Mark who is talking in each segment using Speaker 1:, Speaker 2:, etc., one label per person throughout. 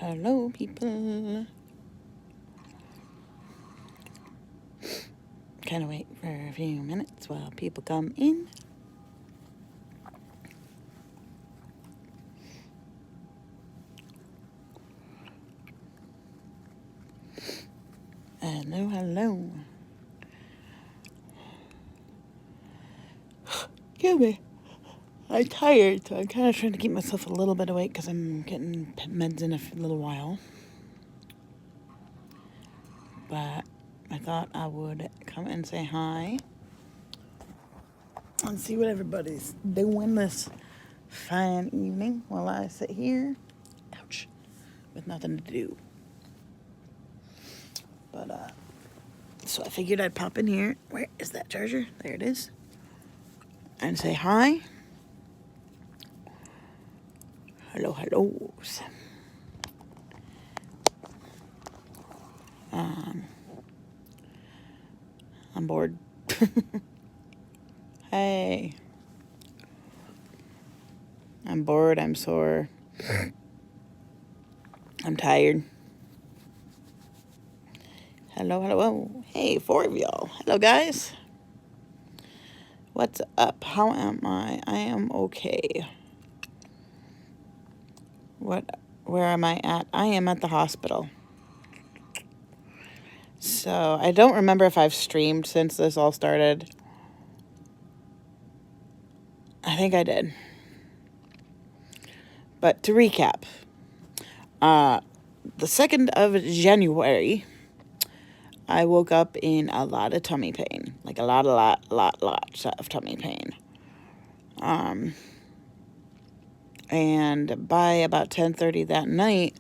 Speaker 1: Hello, people. Kind of wait for a few minutes while people come in. Hello, hello. Give me. I'm tired, so I'm kind of trying to keep myself a little bit awake because I'm getting meds in a little while. But I thought I would come and say hi and see what everybody's doing this fine evening while I sit here, ouch, with nothing to do. But, so I figured I'd pop in here. Where is that charger? There it is. And say hi. Hello, hellos. I'm bored. Hey. I'm bored. I'm sore. I'm tired. Hello, hello. Hey, 4 of y'all. Hello, guys. What's up? How am I? I am okay. Where am I at? I am at the hospital. So, I don't remember if I've streamed since this all started. I think I did. But to recap, the 2nd of January, I woke up in a lot of tummy pain. Like a lot of tummy pain. And by about 10:30 that night,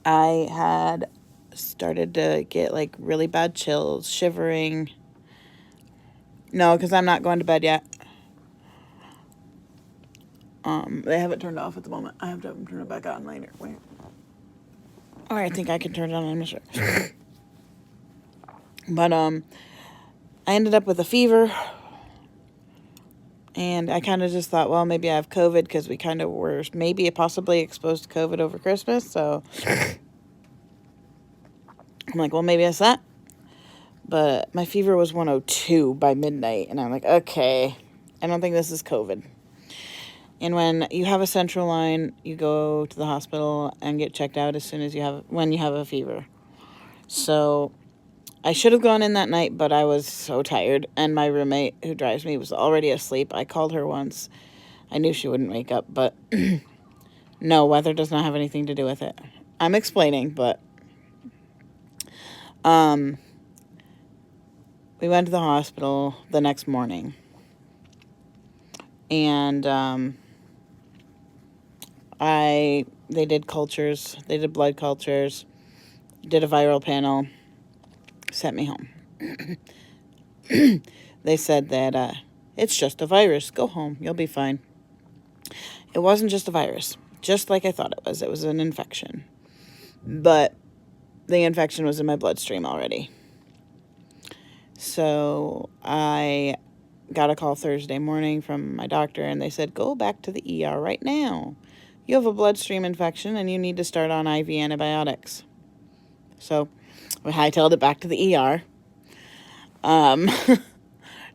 Speaker 1: I had started to get like really bad chills, shivering. No, because I'm not going to bed yet. They have it turned off at the moment. I have to turn it back on later. Wait. Or I think I can turn it on. I'm not sure. But I ended up with a fever. And I kind of just thought, well, maybe I have COVID because we kind of were maybe possibly exposed to COVID over Christmas. So I'm like, well, maybe that's that. But my fever was 102 by midnight. And I'm like, okay, I don't think this is COVID. And when you have a central line, you go to the hospital and get checked out as soon as when you have a fever. So I should have gone in that night, but I was so tired. And my roommate who drives me was already asleep. I called her once. I knew she wouldn't wake up, but no, weather does not have anything to do with it. I'm explaining, but we went to the hospital the next morning. And they did cultures. They did blood cultures. Did a viral panel. Sent me home. They said that it's just a virus. Go home. You'll be fine. It wasn't just a virus. Just like I thought it was. It was an infection. But the infection was in my bloodstream already. So I got a call Thursday morning from my doctor, and they said, go back to the ER right now. You have a bloodstream infection, and you need to start on IV antibiotics. So we hightailed it back to the ER.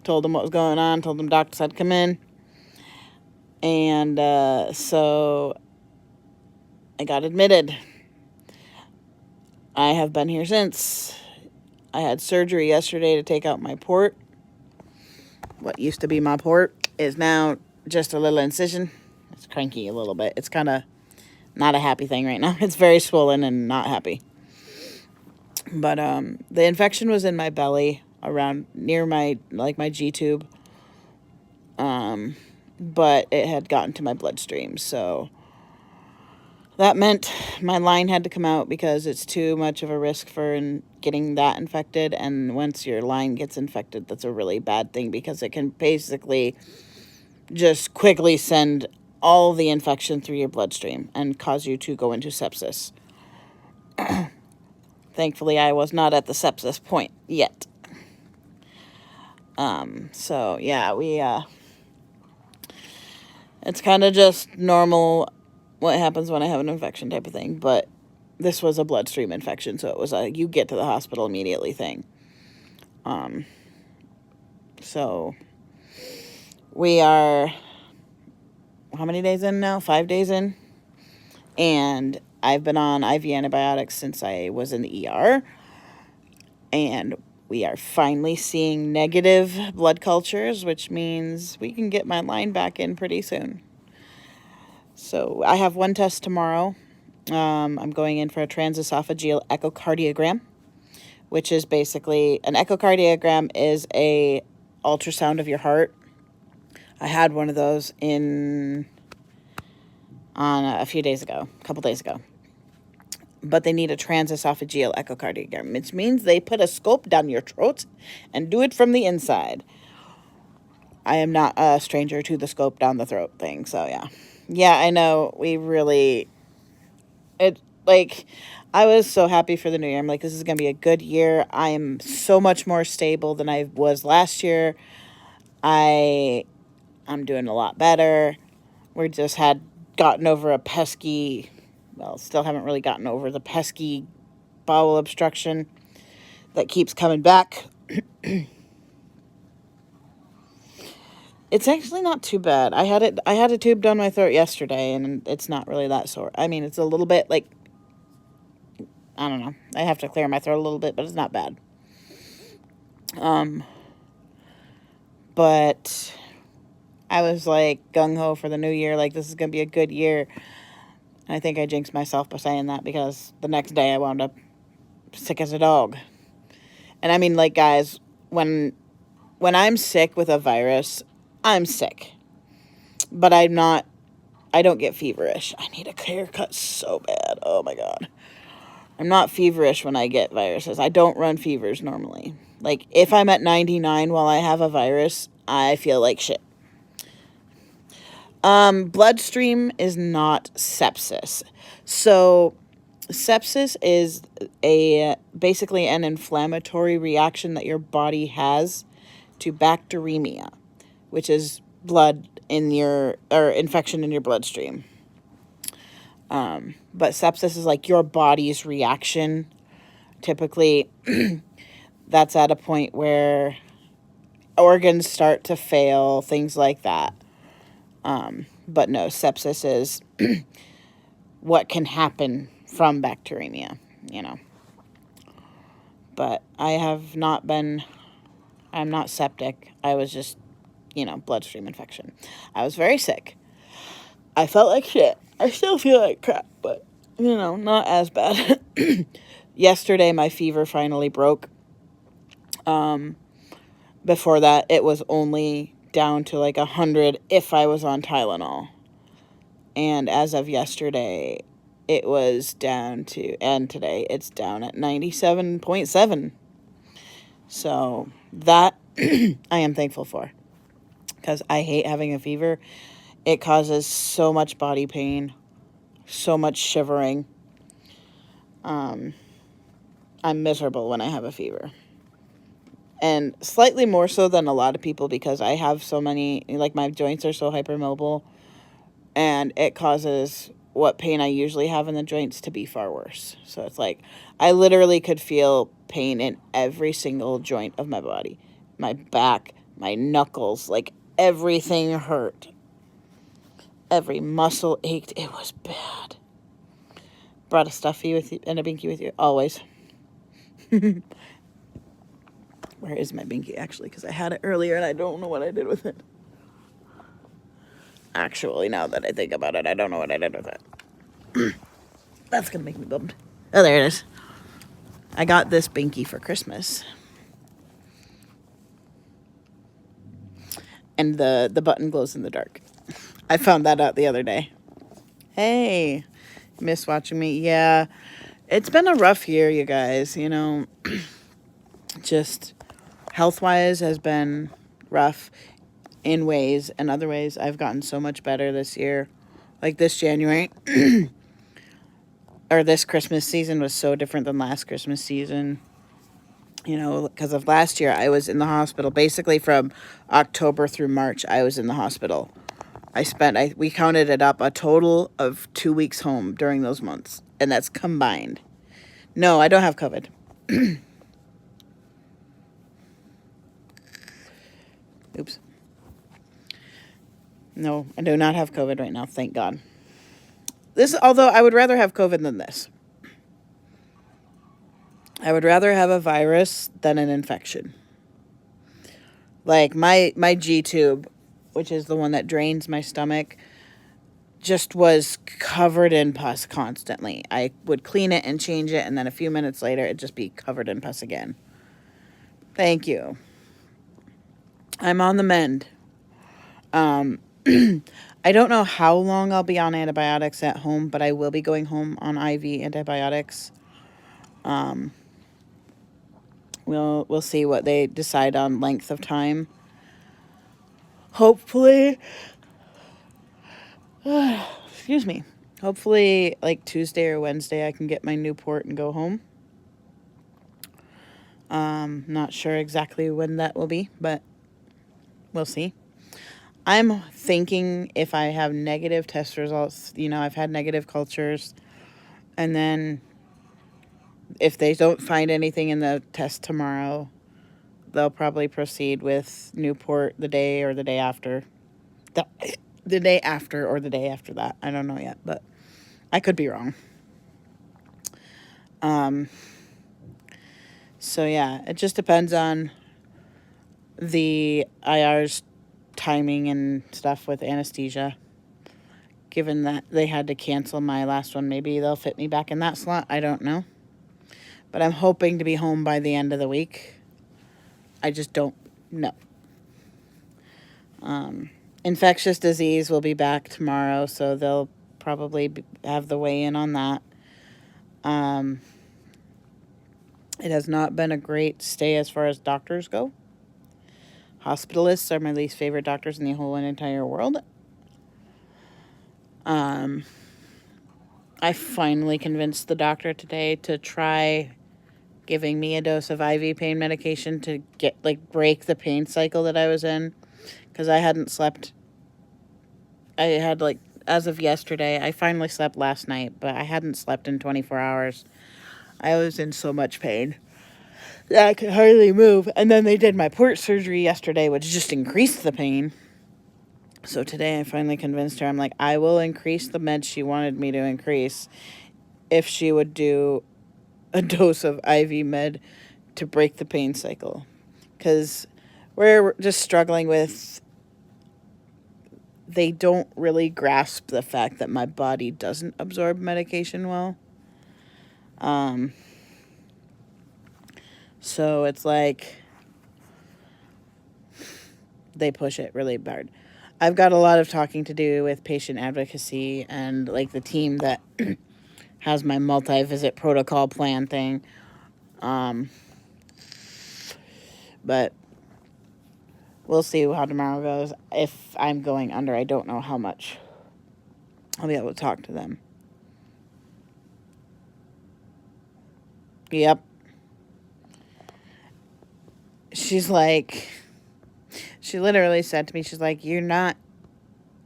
Speaker 1: Told them what was going on. Told them doctors had to come in. And so I got admitted. I have been here since. I had surgery yesterday to take out my port. What used to be my port is now just a little incision. It's cranky a little bit. It's kind of not a happy thing right now. It's very swollen and not happy. But the infection was in my belly, around near my G-tube. But it had gotten to my bloodstream, so that meant my line had to come out because it's too much of a risk for getting that infected. And once your line gets infected, that's a really bad thing because it can basically just quickly send all the infection through your bloodstream and cause you to go into sepsis. Thankfully, I was not at the sepsis point yet. So yeah, it's kind of just normal what happens when I have an infection type of thing, but this was a bloodstream infection, so it was a you get to the hospital immediately thing. So we are, how many days in now? 5 days in. And I've been on IV antibiotics since I was in the ER. And we are finally seeing negative blood cultures, which means we can get my line back in pretty soon. So I have one test tomorrow. I'm going in for a transesophageal echocardiogram, which is basically, an echocardiogram is a ultrasound of your heart. I had one of those on a couple days ago. But they need a transesophageal echocardiogram, which means they put a scope down your throat and do it from the inside. I am not a stranger to the scope down the throat thing, so yeah. Yeah, I know, I was so happy for the new year. I'm like, this is going to be a good year. I am so much more stable than I was last year. I'm doing a lot better. We just had gotten over a pesky, still haven't really gotten over the pesky bowel obstruction that keeps coming back. It's actually not too bad. I had a tube down my throat yesterday, and it's not really that sore. I mean, it's a little bit like, I don't know. I have to clear my throat a little bit, but it's not bad. But I was like gung-ho for the new year, like this is going to be a good year. And I think I jinxed myself by saying that, because the next day I wound up sick as a dog. And I mean, like, guys, when I'm sick with a virus, I'm sick. But I don't get feverish. I need a haircut so bad. Oh my God. I'm not feverish when I get viruses. I don't run fevers normally. Like, if I'm at 99 while I have a virus, I feel like shit. Bloodstream is not sepsis. So, sepsis is basically an inflammatory reaction that your body has to bacteremia, which is infection in your bloodstream. But sepsis is like your body's reaction. Typically, that's at a point where organs start to fail, things like that. But no, sepsis is what can happen from bacteremia, But I'm not septic. I was just, bloodstream infection. I was very sick. I felt like shit. I still feel like crap, but, not as bad. Yesterday, my fever finally broke. Before that, it was only down to like 100 if I was on Tylenol. And as of yesterday, it was down to, and today, it's down at 97.7. So that I am thankful for, because I hate having a fever. It causes so much body pain, so much shivering. I'm miserable when I have a fever. And slightly more so than a lot of people, because I have so many, like, my joints are so hypermobile, and it causes what pain I usually have in the joints to be far worse. So it's like, I literally could feel pain in every single joint of my body. My back, my knuckles, like, everything hurt. Every muscle ached. It was bad. Brought a stuffy with you and a binky with you, always. Where is my binky, actually? Because I had it earlier and I don't know what I did with it. Actually, now that I think about it, I don't know what I did with it. That's going to make me bummed. Oh, there it is. I got this binky for Christmas. And the button glows in the dark. I found that out the other day. Hey, miss watching me? Yeah, it's been a rough year, you guys, Just health-wise has been rough in ways, and other ways I've gotten so much better this year. Like this January, or this Christmas season was so different than last Christmas season. Because of last year, I was in the hospital. Basically from October through March, I was in the hospital. We counted it up, a total of 2 weeks home during those months, and that's combined. No, I don't have COVID. Oops. No, I do not have COVID right now, thank God. Although I would rather have COVID than this. I would rather have a virus than an infection. Like my G tube, which is the one that drains my stomach, just was covered in pus constantly. I would clean it and change it, and then a few minutes later, it'd just be covered in pus again. Thank you. I'm on the mend. I don't know how long I'll be on antibiotics at home, but I will be going home on IV antibiotics. We'll see what they decide on length of time. Hopefully, excuse me. Hopefully, like Tuesday or Wednesday, I can get my Newport and go home. Not sure exactly when that will be, but we'll see. I'm thinking if I have negative test results, I've had negative cultures, and then if they don't find anything in the test tomorrow, they'll probably proceed with Newport the day or the day after. The day after or the day after that. I don't know yet, but I could be wrong. So yeah, it just depends on the IR's timing and stuff with anesthesia. Given that they had to cancel my last one, maybe they'll fit me back in that slot. I don't know. But I'm hoping to be home by the end of the week. I just don't know. Infectious disease will be back tomorrow, so they'll probably have the weigh in on that. It has not been a great stay as far as doctors go. Hospitalists are my least favorite doctors in the whole and entire world. I finally convinced the doctor today to try giving me a dose of IV pain medication to break the pain cycle that I was in, because I hadn't slept. I had as of yesterday, I finally slept last night, but I hadn't slept in 24 hours. I was in so much pain that I could hardly move. And then they did my port surgery yesterday, which just increased the pain. So today I finally convinced her. I'm like, I will increase the meds she wanted me to increase if she would do a dose of IV med to break the pain cycle. Because we're just struggling with, they don't really grasp the fact that my body doesn't absorb medication well. So it's like they push it really hard. I've got a lot of talking to do with patient advocacy and the team that has my multi-visit protocol plan thing. But we'll see how tomorrow goes. If I'm going under, I don't know how much I'll be able to talk to them. Yep. She literally said to me, she's like, you don't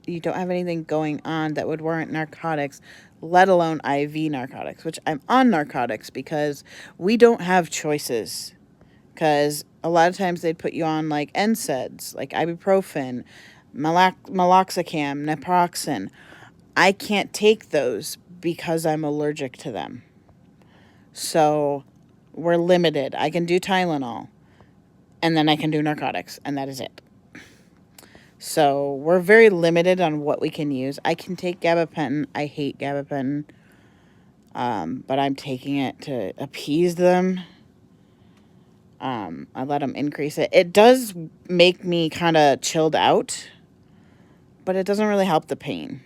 Speaker 1: have anything going on that would warrant narcotics, let alone IV narcotics, which I'm on narcotics because we don't have choices. Because a lot of times they'd put you on NSAIDs, like ibuprofen, meloxicam, naproxen. I can't take those because I'm allergic to them. So we're limited. I can do Tylenol, and then I can do narcotics, and that is it. So we're very limited on what we can use. I can take gabapentin. I hate gabapentin, but I'm taking it to appease them. I let them increase it. It does make me kind of chilled out, but it doesn't really help the pain.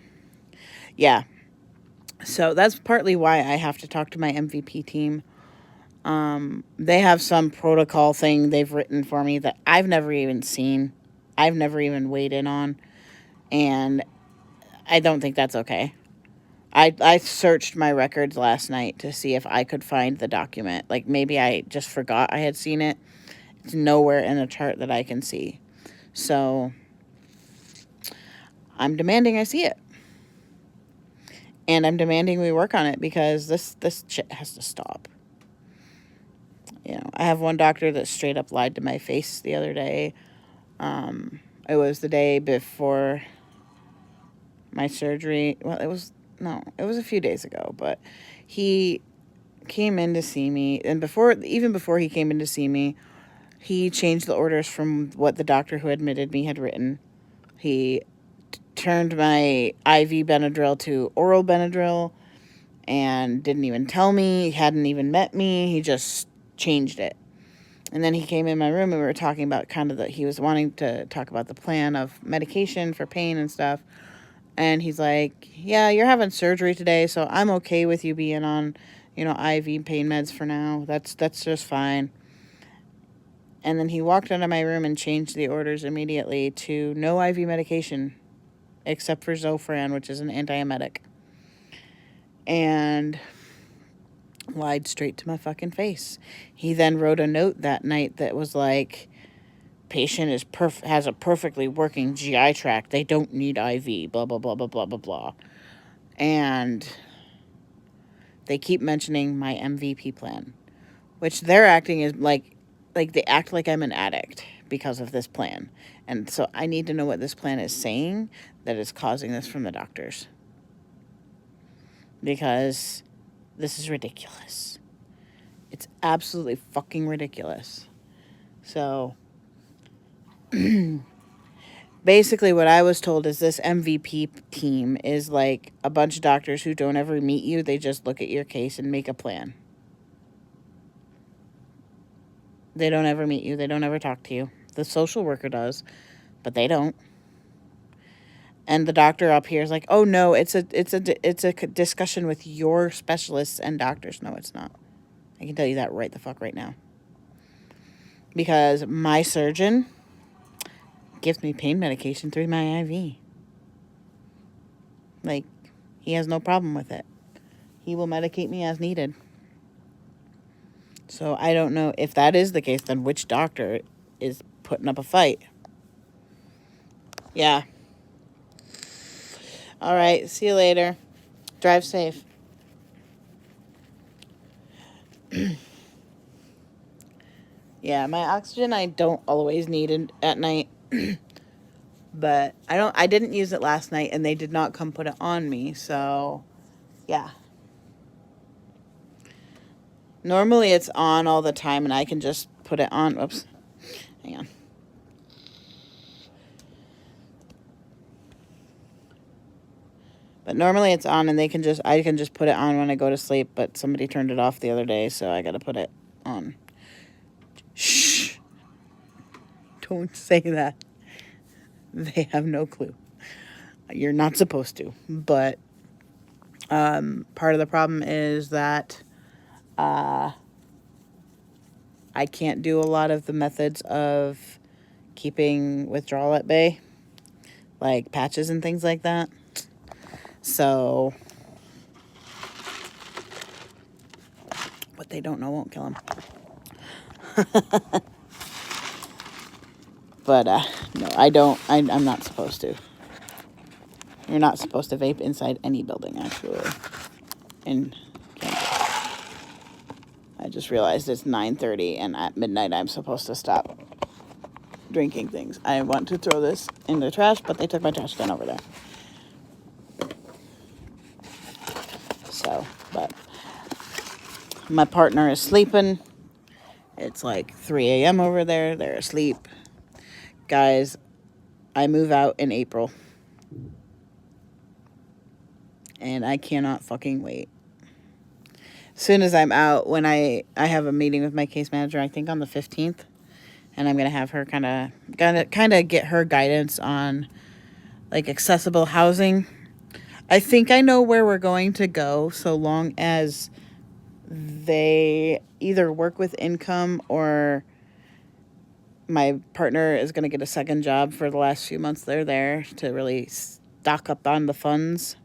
Speaker 1: Yeah. So that's partly why I have to talk to my MVP team. They have some protocol thing they've written for me that I've never even seen. I've never even weighed in on. And I don't think that's okay. I searched my records last night to see if I could find the document. Maybe I just forgot I had seen it. It's nowhere in the chart that I can see. So I'm demanding I see it. And I'm demanding we work on it because this shit has to stop. I have one doctor that straight up lied to my face the other day. It was the day before my surgery. Well, it was a few days ago, but he came in to see me, and even before he came in to see me, he changed the orders from what the doctor who admitted me had written. He turned my IV Benadryl to oral Benadryl and didn't even tell me. He hadn't even met me. He just changed it. And then he came in my room and we were talking about he was wanting to talk about the plan of medication for pain and stuff. And he's like, yeah, you're having surgery today, so I'm okay with you being on, IV pain meds for now. That's just fine. And then he walked into my room and changed the orders immediately to no IV medication except for Zofran, which is an antiemetic. And lied straight to my fucking face. He then wrote a note that night that was like, patient has a perfectly working GI tract. They don't need IV, blah, blah, blah, blah, blah, blah, blah. And they keep mentioning my MVP plan, which they're acting as like they act like I'm an addict because of this plan. And so I need to know what this plan is saying that is causing this from the doctors. Because this is ridiculous. It's absolutely fucking ridiculous. So, basically what I was told is this MVP team is like a bunch of doctors who don't ever meet you. They just look at your case and make a plan. They don't ever meet you. They don't ever talk to you. The social worker does, but they don't. And the doctor up here is like, oh no, it's a discussion with your specialists and doctors. No, it's not. I can tell you that right the fuck right now. Because my surgeon gives me pain medication through my IV. Like, he has no problem with it. He will medicate me as needed. So I don't know if that is the case, then which doctor is putting up a fight? Yeah. All right, see you later. Drive safe. Yeah, my oxygen I don't always need at night. But I didn't use it last night and they did not come put it on me, so yeah. Normally it's on all the time and I can just put it on. Oops. Hang on. But normally it's on and I can just put it on when I go to sleep, but somebody turned it off the other day, so I got to put it on. Shh. Don't say that. They have no clue. You're not supposed to. But part of the problem is that I can't do a lot of the methods of keeping withdrawal at bay, like patches and things like that. So what they don't know won't kill them. But no, I don't. I'm not supposed to. You're not supposed to vape inside any building, actually. In Kansas. I just realized it's 9:30, and at midnight I'm supposed to stop drinking things. I want to throw this in the trash, but they took my trash can over there. So, but my partner is sleeping. It's like 3 a.m. over there. They're asleep. Guys, I move out in April. And I cannot fucking wait. As soon as I'm out, when I have a meeting with my case manager, I think on the 15th. And I'm going to have her kind of get her guidance on like accessible housing. I think I know where we're going to go, so long as they either work with income or my partner is going to get a second job for the last few months they're there to really stock up on the funds.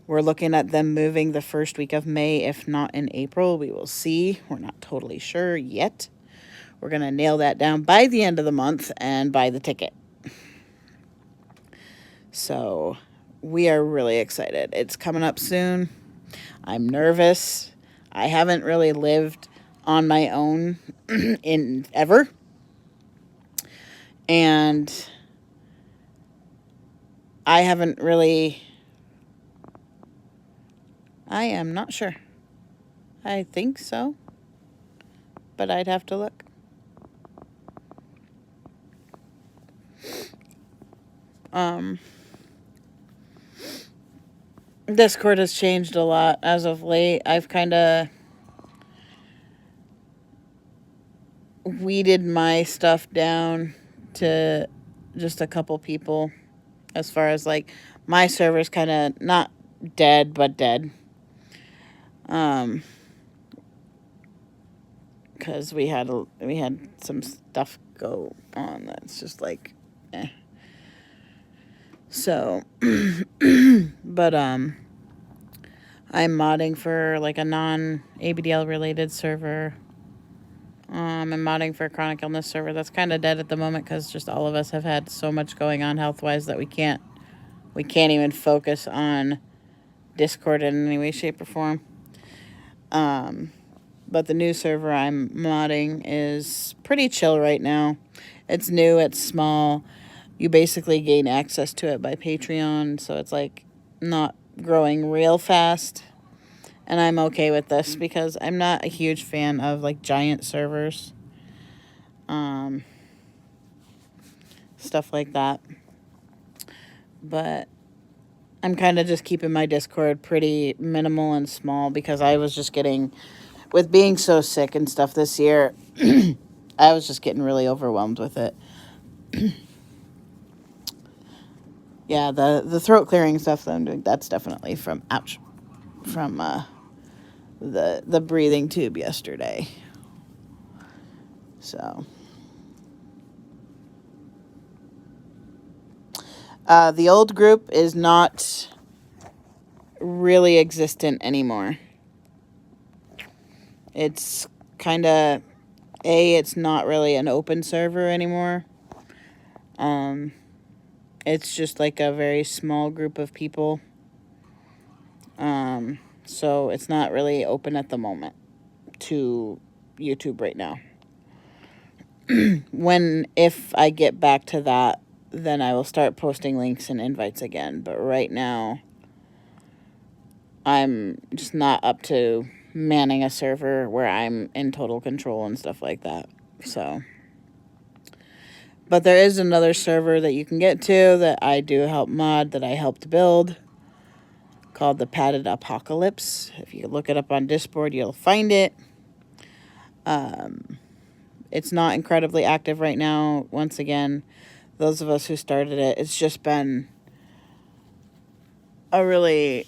Speaker 1: We're looking at them moving the first week of May, if not in April. We will see. We're not totally sure yet. We're going to nail that down by the end of the month and buy the ticket. So we are really excited. It's coming up soon. I'm nervous. I haven't really lived on my own in ever. And I haven't really, I am not sure. I think so, but I'd have to look. Discord has changed a lot as of late. I've kind of weeded my stuff down to just a couple people, as far as like my server's kind of not dead but dead, because we had some stuff go on that's just like so but I'm modding for like a non ABDL related server. I'm modding for a chronic illness server that's kind of dead at the moment because just all of us have had so much going on health-wise that we can't even focus on Discord in any way, shape, or form. But the new server I'm modding is pretty chill right now. It's new, it's small. You basically gain access to it by Patreon, so it's like not growing real fast. And I'm okay with this because I'm not a huge fan of like giant servers. Stuff like that. But I'm kind of just keeping my Discord pretty minimal and small because I was just getting, with being so sick and stuff this year, I was just getting really overwhelmed with it. Yeah, the throat clearing stuff that I'm doing, that's definitely from the breathing tube yesterday. So the old group is not really existent anymore. It's kind of it's not really an open server anymore. It's just like a very small group of people. So it's not really open at the moment to YouTube right now. If I get back to that, then I will start posting links and invites again. But right now, I'm just not up to manning a server where I'm in total control and stuff like that. So, but there is another server that you can get to that I do help mod, that I helped build, called the Padded Apocalypse. If you look it up on Discord, you'll find it. It's not incredibly active right now. Once again, those of us who started it, it's just been a really,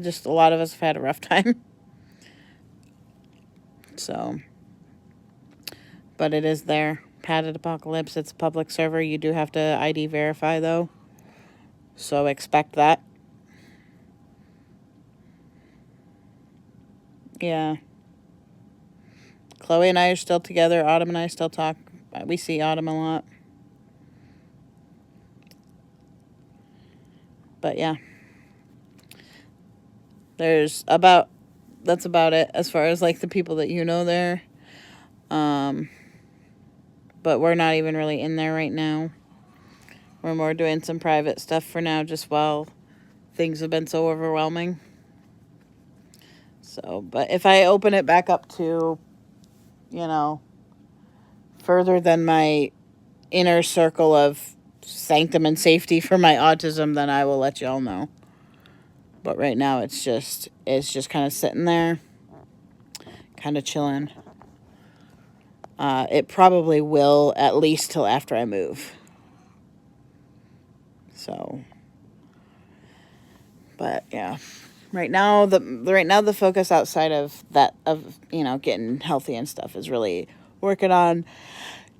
Speaker 1: just a lot of us have had a rough time. So, but it is there. Padded Apocalypse, it's a public server. You do have to ID verify, though. So expect that. Yeah. Chloe and I are still together. Autumn and I still talk. We see Autumn a lot. But yeah. That's about it as far as like the people that you know there. But we're not even really in there right now. We're more doing some private stuff for now, just while things have been so overwhelming. So, but if I open it back up to, further than my inner circle of sanctum and safety for my autism, then I will let y'all know. But right now it's just kind of sitting there, kind of chilling. It probably will at least till after I move. So, but yeah, right now the focus outside of that getting healthy and stuff is really working on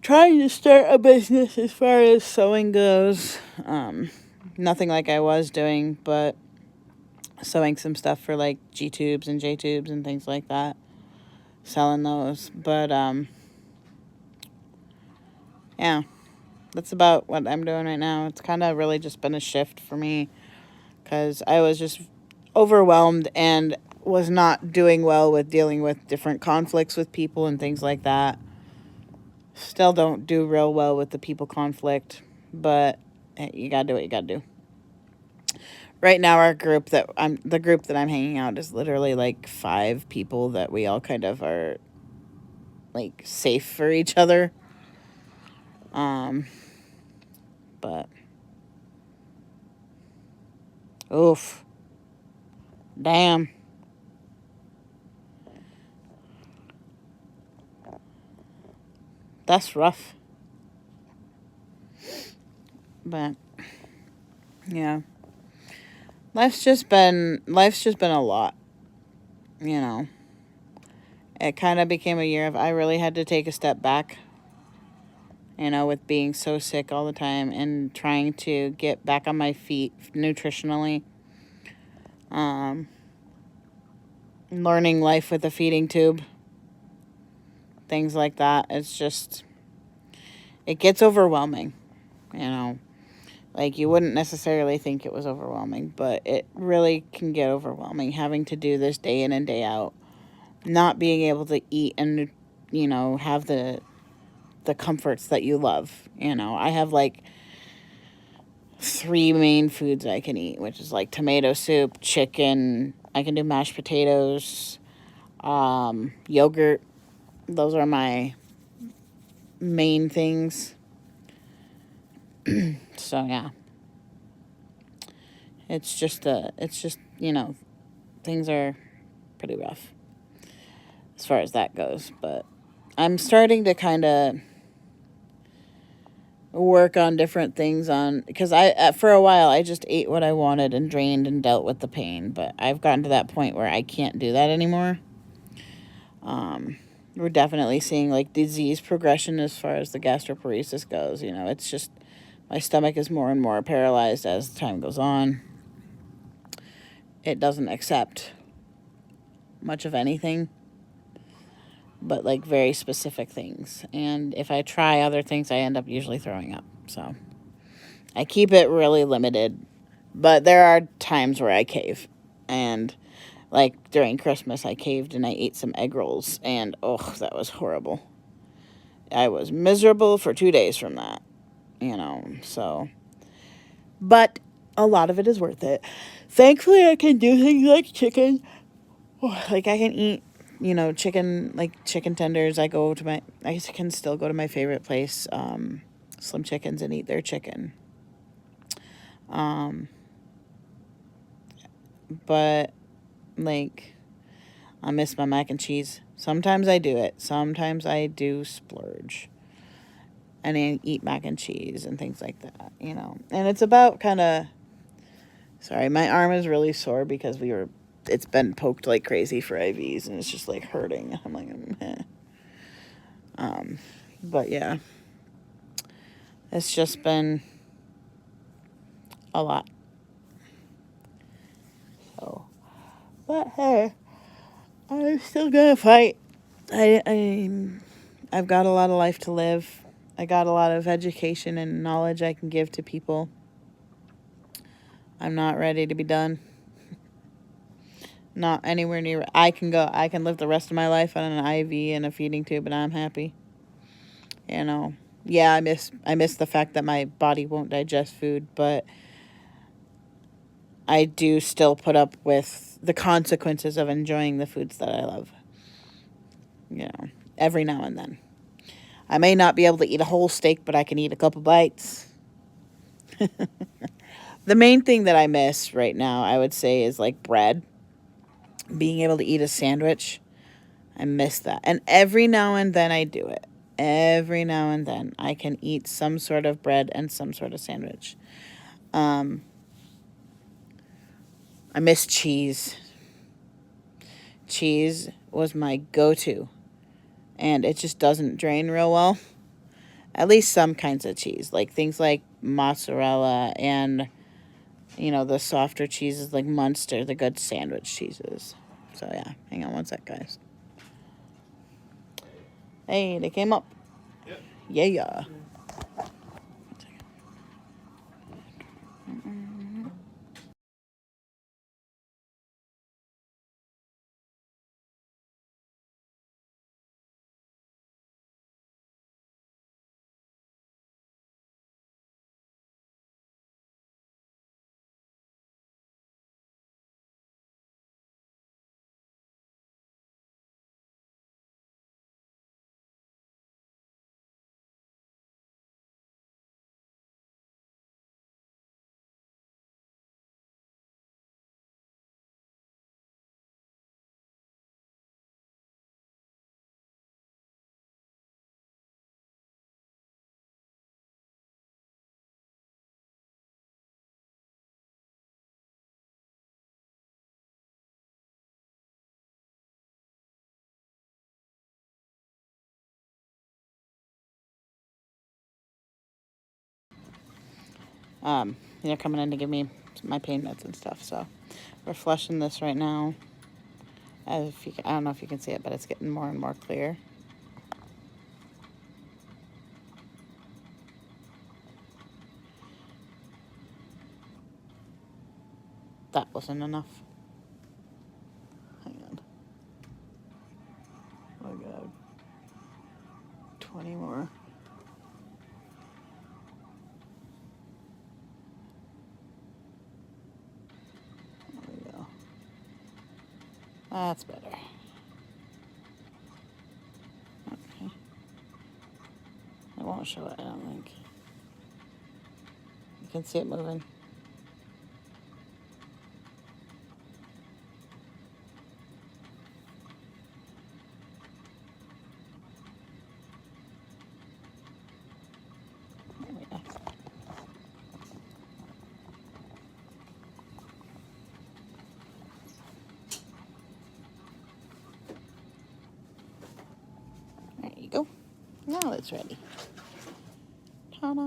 Speaker 1: trying to start a business as far as sewing goes. Nothing like I was doing, but sewing some stuff for like G tubes and J tubes and things like that, selling those. But yeah, That's about what I'm doing right now. It's kind of really just been a shift for me because I was just overwhelmed and was not doing well with dealing with different conflicts with people and things like that. Still don't do real well with the people conflict, but hey, you gotta do what you gotta do. Right now, the group that I'm hanging out is literally like 5 people that we all kind of are like safe for each other. Um, but oof, damn, that's rough. But yeah, life's just been a lot. You know, it kind of became a year of I really had to take a step back. With being so sick all the time and trying to get back on my feet nutritionally. Um, Learning life with a feeding tube, things like that. It gets overwhelming, you know. Like, you wouldn't necessarily think it was overwhelming, but it really can get overwhelming having to do this day in and day out. Not being able to eat and, have the comforts that you love. I have like 3 main foods I can eat, which is like tomato soup, chicken. I can do mashed potatoes, yogurt. Those are my main things. So yeah, it's just things are pretty rough as far as that goes. But I'm starting to kind of work on different things on because for a while I just ate what I wanted and drained and dealt with the pain, but I've gotten to that point where I can't do that anymore. Um, we're definitely seeing like disease progression as far as the gastroparesis goes. It's just my stomach is more and more paralyzed as time goes on. It doesn't accept much of anything, but like very specific things. And if I try other things, I end up usually throwing up. So I keep it really limited, but there are times where I cave. And like during Christmas, I caved and I ate some egg rolls, and oh, that was horrible. I was miserable for 2 days from that, so. But a lot of it is worth it. Thankfully, I can do things like chicken. Like, I can eat, chicken, like chicken tenders. I can still go to my favorite place, Slim Chickens, and eat their chicken. Um, but, like, I miss my mac and cheese. Sometimes I do it. Sometimes I do splurge and I eat mac and cheese and things like that. And it's about kind of, sorry, my arm is really sore because it's been poked like crazy for IVs and it's just like hurting. I'm like, eh. But yeah, it's just been a lot. So, but hey, I'm still gonna fight. I've got a lot of life to live. I got a lot of education and knowledge I can give to people. I'm not ready to be done. Not anywhere near. I can live the rest of my life on an IV and a feeding tube, and I'm happy. Yeah, I miss the fact that my body won't digest food, but I do still put up with the consequences of enjoying the foods that I love. Every now and then. I may not be able to eat a whole steak, but I can eat a couple bites. The main thing that I miss right now, I would say, is like bread. Being able to eat a sandwich. I miss that. And every now and then I do it. Every now and then I can eat some sort of bread and some sort of sandwich. Um, I miss cheese. Cheese was my go-to. And it just doesn't drain real well. At least some kinds of cheese. Like things like mozzarella and, the softer cheeses like Munster, the good sandwich cheeses. So yeah, hang on one sec, guys. Hey, they came up. Yeah, yeah. coming in to give me my pain meds and stuff. So we're flushing this right now. As if you can, I don't know if you can see it, but it's getting more and more clear. That wasn't enough. Hang on. Oh god. 20 more. There we go. That's better. Okay. It won't show it, I don't think. You can see it moving. There we go. There you go. Now it's ready. Ta-da!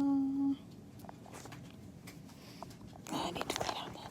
Speaker 1: I need to clean out that.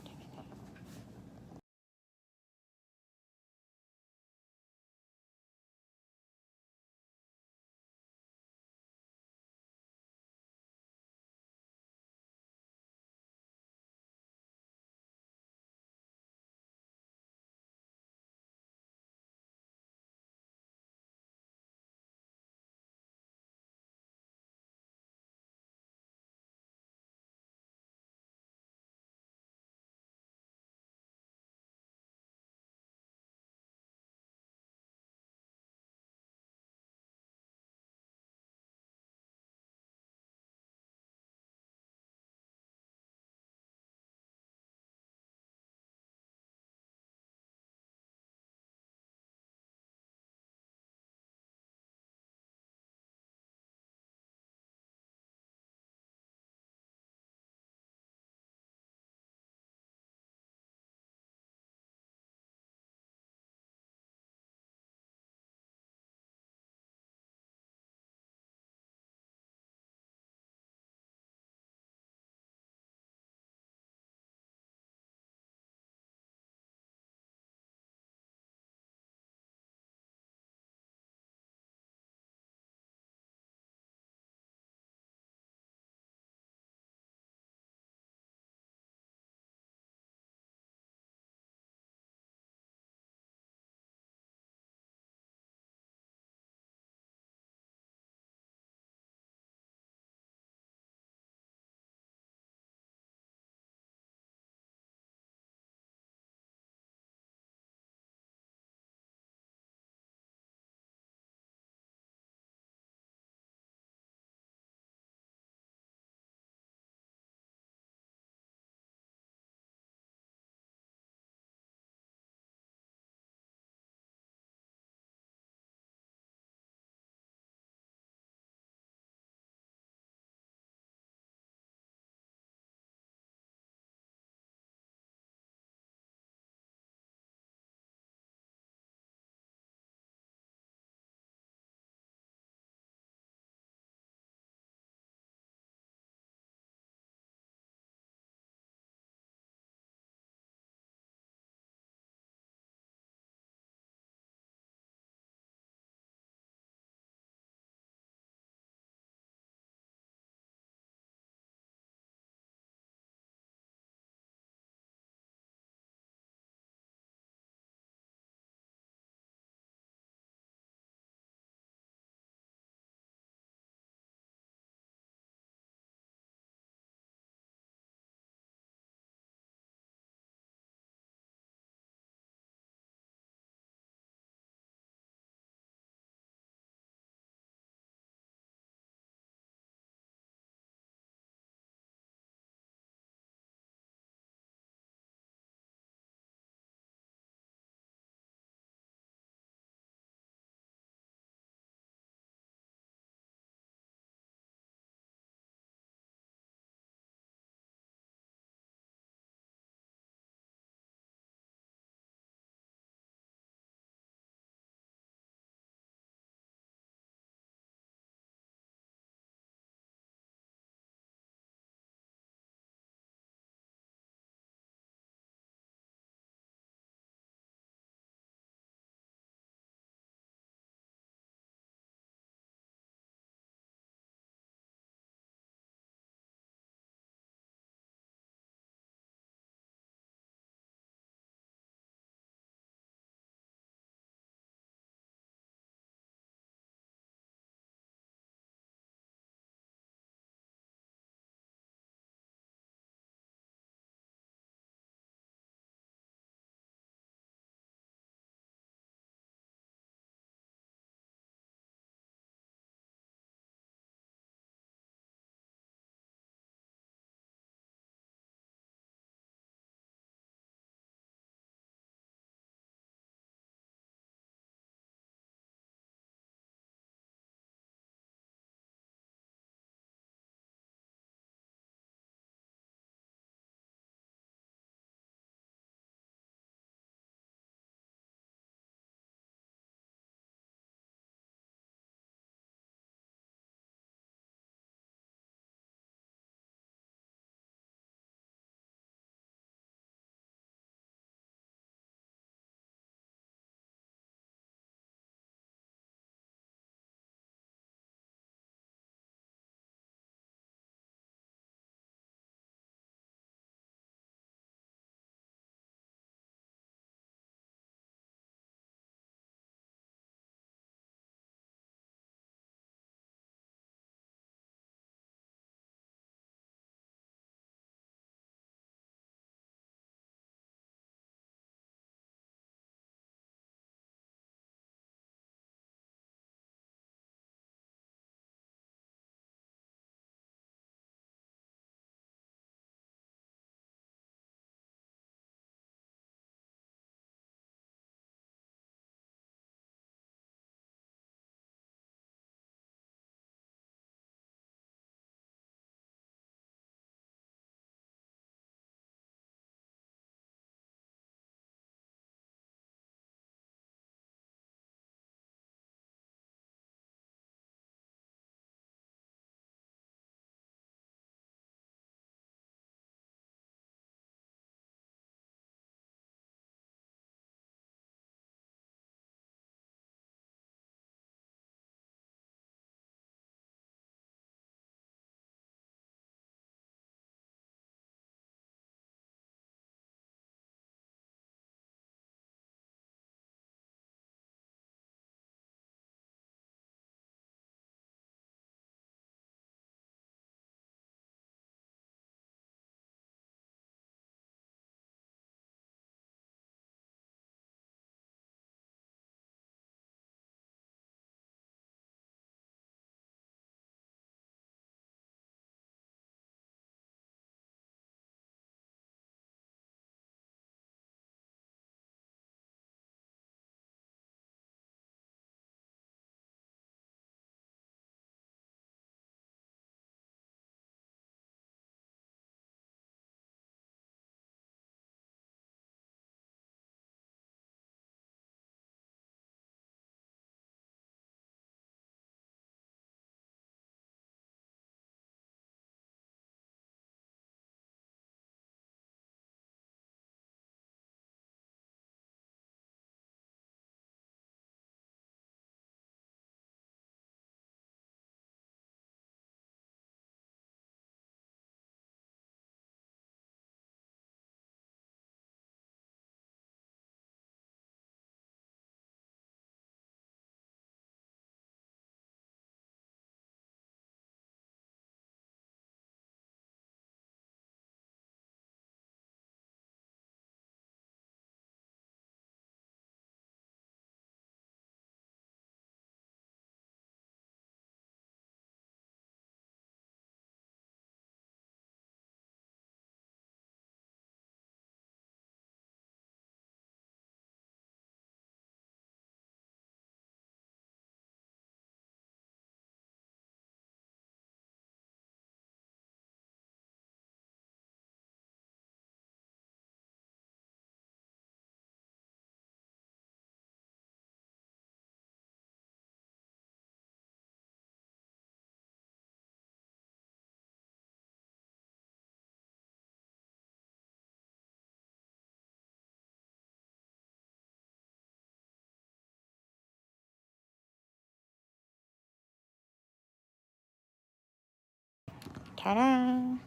Speaker 1: Ta-da!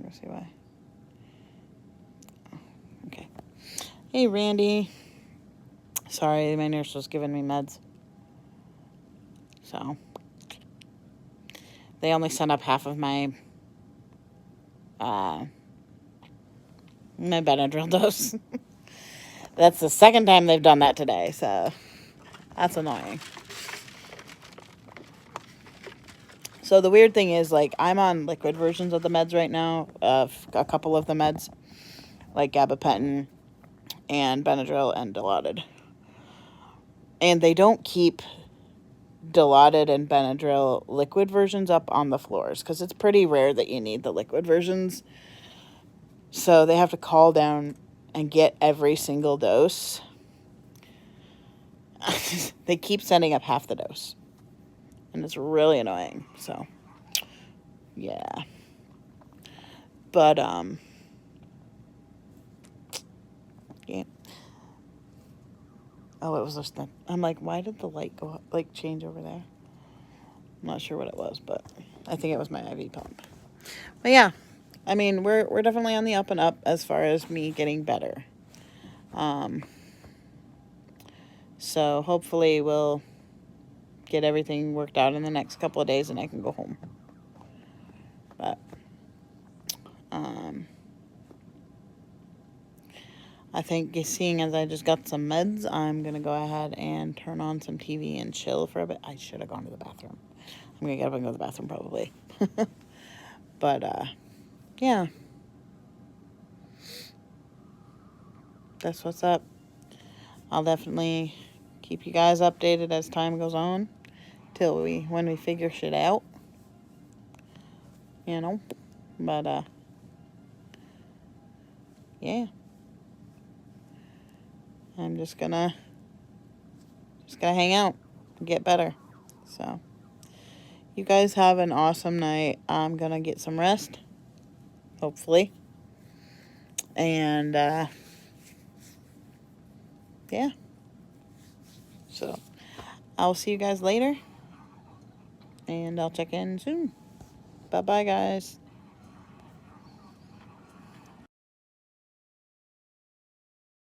Speaker 1: Let's see why. Okay. Hey, Randy. Sorry, my nurse was giving me meds. So, they only sent up half of my Benadryl dose. That's the second time they've done that today, so that's annoying. So the weird thing is, like, I'm on liquid versions of the meds right now, a couple of the meds, like gabapentin and Benadryl and Dilaudid. And they don't keep Dilaudid and Benadryl liquid versions up on the floors because it's pretty rare that you need the liquid versions. So they have to call down and get every single dose. They keep sending up half the dose. And it's really annoying. So, yeah. But, yeah. Oh, it was just that. I'm like, why did the light go up, like, change over there? I'm not sure what it was, but I think it was my IV pump. But yeah, I mean, we're definitely on the up and up as far as me getting better. So hopefully we'll get everything worked out in the next couple of days and I can go home. But, I think seeing as I just got some meds, I'm going to go ahead and turn on some TV and chill for a bit. I should have gone to the bathroom. I'm going to get up and go to the bathroom probably. But, yeah. That's what's up. I'll definitely keep you guys updated as time goes on till when we figure shit out. You know? But, yeah. I'm just gonna hang out and get better. So, you guys have an awesome night. I'm gonna get some rest, hopefully. And, yeah. So, I'll see you guys later. And I'll check in soon. Bye-bye, guys.